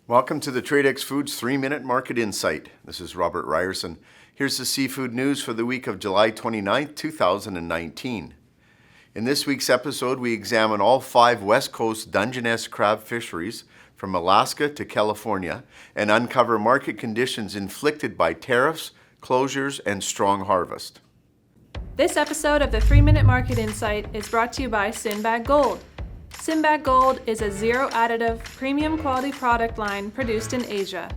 Welcome to the Tradex Foods 3-Minute Market Insight. This is Robert Ryerson. Here's the seafood news for the week of July 29, 2019. In this week's episode, we examine all 5 West Coast Dungeness crab fisheries from Alaska to California and uncover market conditions inflicted by tariffs, closures, and strong harvest. This episode of the 3-Minute Market Insight is brought to you by Sinbad Gold. Sinbad Gold is a zero-additive, premium quality product line produced in Asia.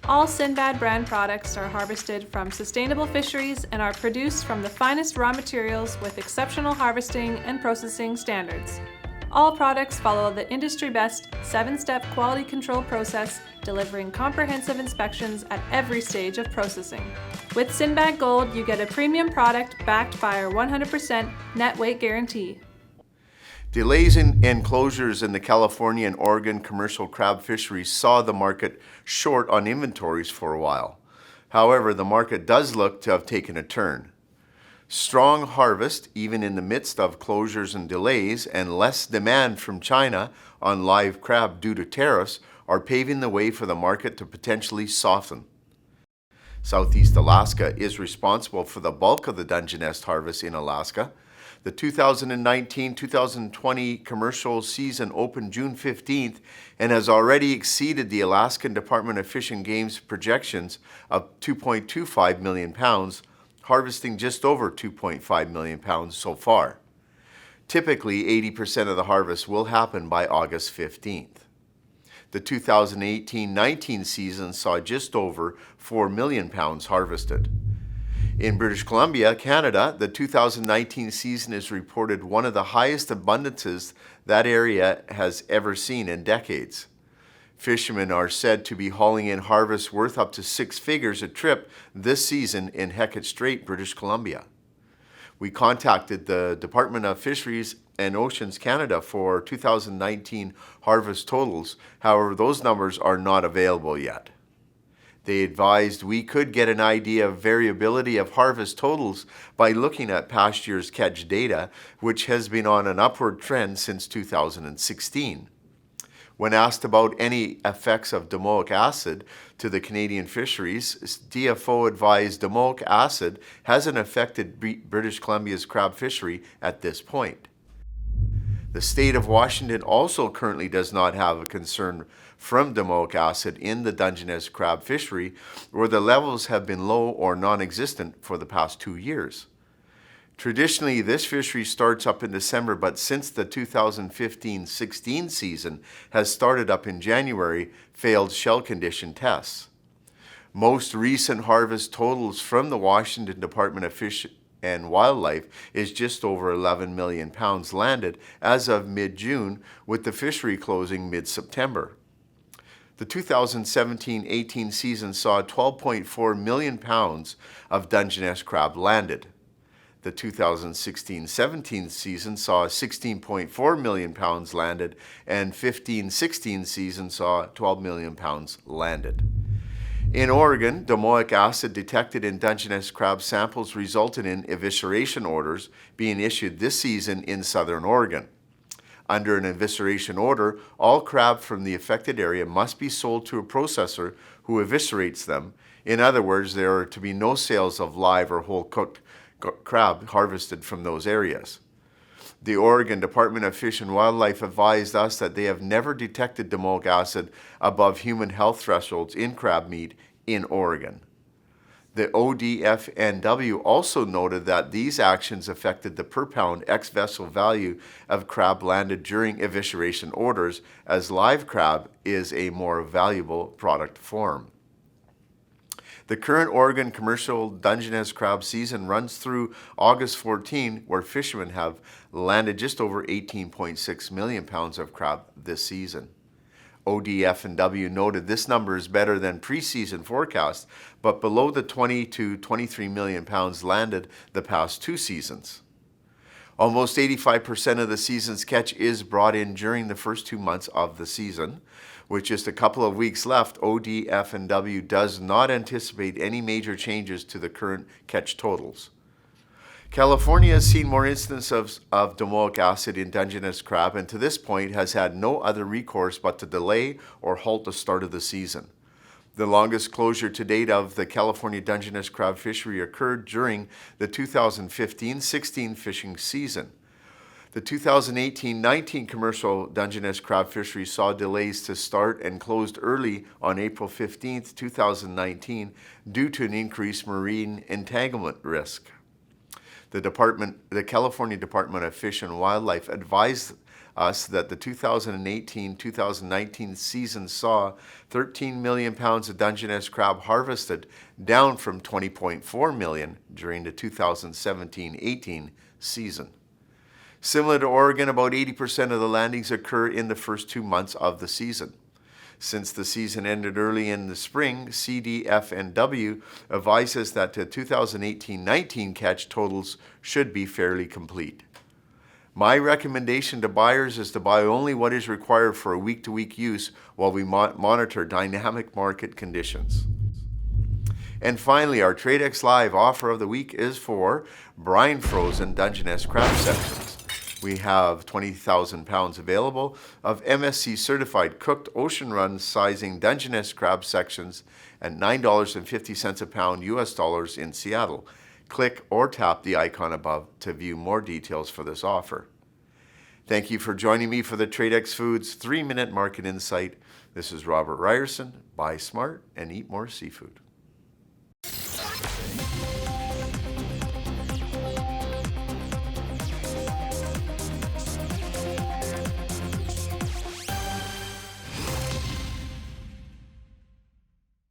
All Sinbad brand products are harvested from sustainable fisheries and are produced from the finest raw materials with exceptional harvesting and processing standards. All products follow the industry-best 7-step quality control process, delivering comprehensive inspections at every stage of processing. With Sinbad Gold, you get a premium product backed by our 100% net weight guarantee. Delays and closures in the California and Oregon commercial crab fisheries saw the market short on inventories for a while. However, the market does look to have taken a turn. Strong harvest, even in the midst of closures and delays, and less demand from China on live crab due to tariffs are paving the way for the market to potentially soften. Southeast Alaska is responsible for the bulk of the Dungeness harvest in Alaska. The 2019-2020 commercial season opened June 15th and has already exceeded the Alaskan Department of Fish and Game's projections of 2.25 million pounds, harvesting just over 2.5 million pounds so far. Typically, 80% of the harvest will happen by August 15th. The 2018-19 season saw just over 4 million pounds harvested. In British Columbia, Canada, the 2019 season is reported one of the highest abundances that area has ever seen in decades. Fishermen are said to be hauling in harvests worth up to 6 figures a trip this season in Hecate Strait, British Columbia. We contacted the Department of Fisheries and Oceans Canada for 2019 harvest totals. However, those numbers are not available yet. They advised we could get an idea of variability of harvest totals by looking at past year's catch data, which has been on an upward trend since 2016. When asked about any effects of domoic acid to the Canadian fisheries, DFO advised domoic acid hasn't affected British Columbia's crab fishery at this point. The state of Washington also currently does not have a concern from domoic acid in the Dungeness crab fishery, where the levels have been low or non-existent for the past 2 years. Traditionally, this fishery starts up in December, but since the 2015-16 season has started up in January, failed shell condition tests. Most recent harvest totals from the Washington Department of Fish and Wildlife is just over 11 million pounds landed as of mid-June, with the fishery closing mid-September. The 2017-18 season saw 12.4 million pounds of Dungeness crab landed. The 2016-17 season saw 16.4 million pounds landed, and 15-16 season saw 12 million pounds landed. In Oregon, domoic acid detected in Dungeness crab samples resulted in evisceration orders being issued this season in southern Oregon. Under an evisceration order, all crab from the affected area must be sold to a processor who eviscerates them. In other words, there are to be no sales of live or whole cooked crab harvested from those areas. The Oregon Department of Fish and Wildlife advised us that they have never detected domoic acid above human health thresholds in crab meat in Oregon. The ODFNW also noted that these actions affected the per pound ex-vessel value of crab landed during evisceration orders, as live crab is a more valuable product form. The current Oregon commercial Dungeness crab season runs through August 14, where fishermen have landed just over 18.6 million pounds of crab this season. ODF&W noted this number is better than preseason forecasts, but below the 20 to 23 million pounds landed the past 2 seasons. Almost 85% of the season's catch is brought in during the first 2 months of the season. With just a couple of weeks left, ODF&W does not anticipate any major changes to the current catch totals. California has seen more instances of domoic acid in Dungeness crab and to this point has had no other recourse but to delay or halt the start of the season. The longest closure to date of the California Dungeness crab fishery occurred during the 2015-16 fishing season. The 2018-19 commercial Dungeness crab fishery saw delays to start and closed early on April 15, 2019 due to an increased marine entanglement risk. The California Department of Fish and Wildlife advised us that the 2018-2019 season saw 13 million pounds of Dungeness crab harvested, down from 20.4 million during the 2017-18 season. Similar to Oregon, about 80% of the landings occur in the first 2 months of the season. Since the season ended early in the spring, CDF&W advises that the 2018-19 catch totals should be fairly complete. My recommendation to buyers is to buy only what is required for a week-to-week use while we monitor dynamic market conditions. And finally, our Tradex Live offer of the week is for brine frozen Dungeness crab sections. We have 20,000 pounds available of MSC certified cooked ocean run sizing Dungeness crab sections at $9.50 a pound US dollars in Seattle. Click or tap the icon above to view more details for this offer. Thank you for joining me for the Tradex Foods 3-Minute Market Insight. This is Robert Ryerson. Buy smart and eat more seafood.